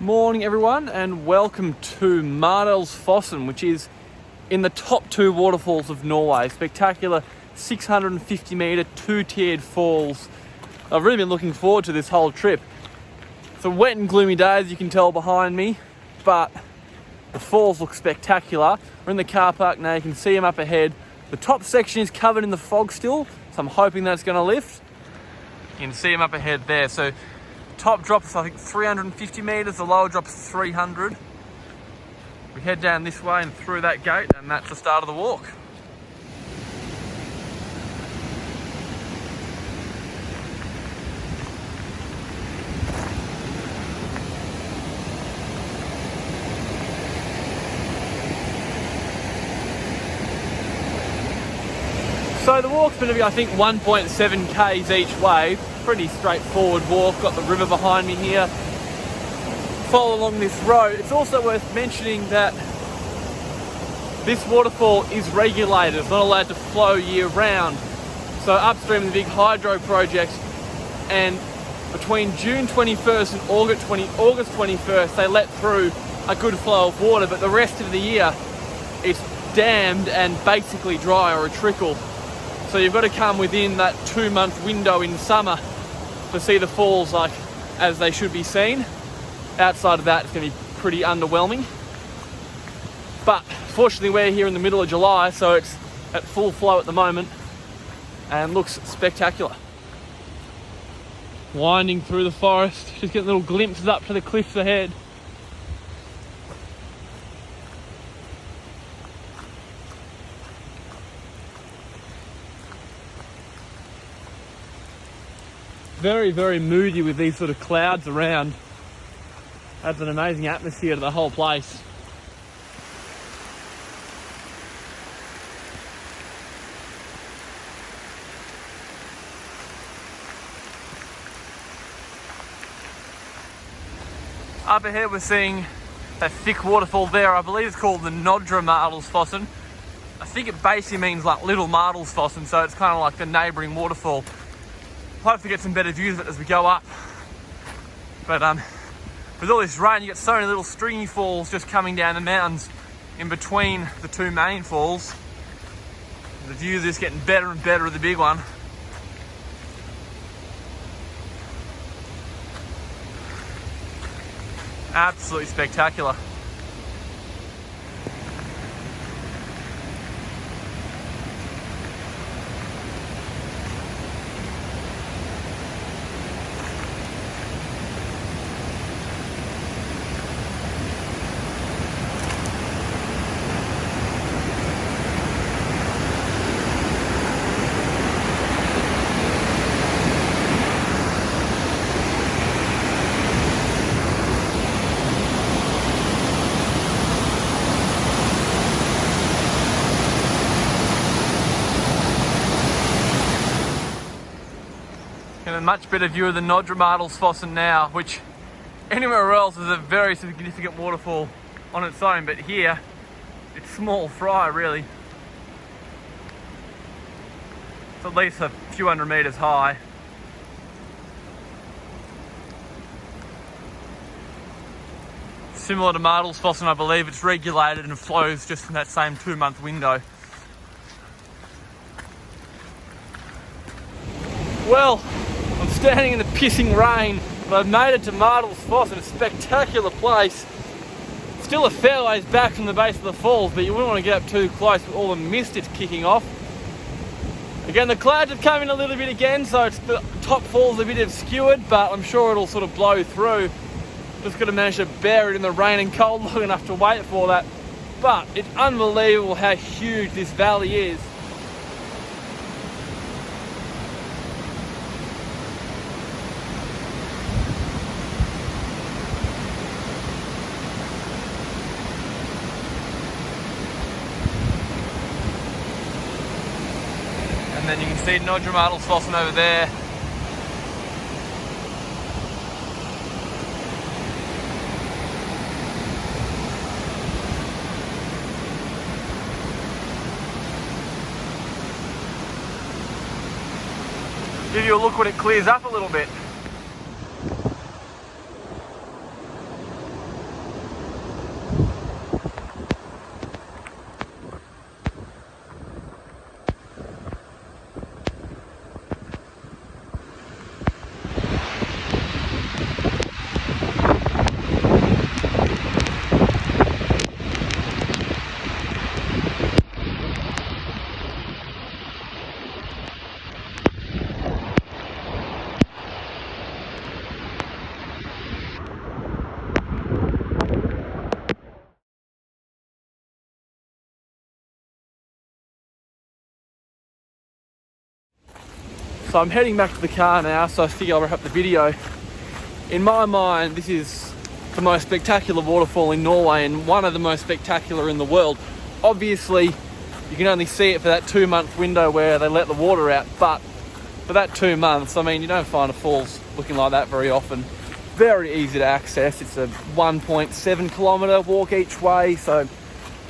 Morning everyone, and welcome to Mardalsfossen, which is in the top two waterfalls of Norway. Spectacular 650 metre, two-tiered falls. I've really been looking forward to this whole trip. It's a wet and gloomy day, as you can tell behind me, but the falls look spectacular. We're in the car park now, you can see them up ahead. The top section is covered in the fog still, so I'm hoping that's going to lift. You can see them up ahead there. So top drop is I think 350 metres, the lower drop is 300. We head down this way and through that gate, and that's the start of the walk. So the walk's going to be, I think, 1.7 k's each way. Pretty straightforward walk. Got the river behind me here. Follow along this road. It's also worth mentioning that this waterfall is regulated. It's not allowed to flow year round. So upstream of the big hydro project, and between June 21st and August 21st, they let through a good flow of water, but the rest of the year it's dammed and basically dry, or a trickle. So you've got to come within that 2-month window in summer to see the falls like as they should be seen. Outside of that, it's going to be pretty underwhelming. But fortunately, we're here in the middle of July, so it's at full flow at the moment and looks spectacular. Winding through the forest, just getting little glimpses up to the cliffs ahead. Very, very moody with these sort of clouds around. Adds an amazing atmosphere to the whole place. Up ahead we're seeing that thick waterfall there. I believe it's called the Mardalsfossen. I think it basically means like Little Mardalsfossen, so it's kind of like the neighbouring waterfall. Hopefully get some better views of it as we go up. But with all this rain, you get so many little stringy falls just coming down the mountains in between the two main falls. The views are just getting better and better with the big one. Absolutely spectacular. And a much better view of the Mardalsfossen now, which anywhere else is a very significant waterfall on its own, but here it's small fry really. It's at least a few hundred metres high. Similar to Mardalsfossen, I believe it's regulated and flows just in that same 2-month window. Well, I'm standing in the pissing rain, but I've made it to Mardalsfossen, a spectacular place. Still a fair ways back from the base of the falls, but you wouldn't want to get up too close with all the mist it's kicking off. Again, the clouds have come in a little bit again, so it's the top falls a bit obscured, but I'm sure it'll sort of blow through. Just got to manage to bear it in the rain and cold long enough to wait for that. But it's unbelievable how huge this valley is. And then you can see Mardalsfossen over there. Give you a look when it clears up a little bit. So I'm heading back to the car now, so I figure I'll wrap up the video. In my mind, this is the most spectacular waterfall in Norway and one of the most spectacular in the world. Obviously, you can only see it for that 2-month window where they let the water out, but for that 2 months, I mean, you don't find a falls looking like that very often. Very easy to access. It's a 1.7 kilometre walk each way, so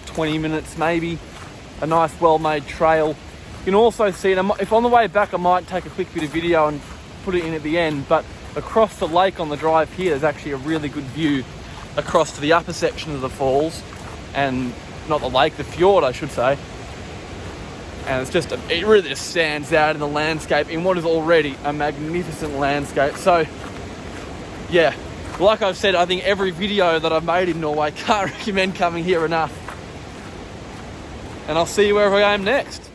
20 minutes maybe. A nice well-made trail. You can also see, and if on the way back I might take a quick bit of video and put it in at the end, but across the lake on the drive here, there's actually a really good view across to the upper section of the falls, and not the lake, the fjord I should say. And it's just, it really just stands out in the landscape in what is already a magnificent landscape. So yeah, like I've said, I think every video that I've made in Norway, can't recommend coming here enough. And I'll see you wherever I am next.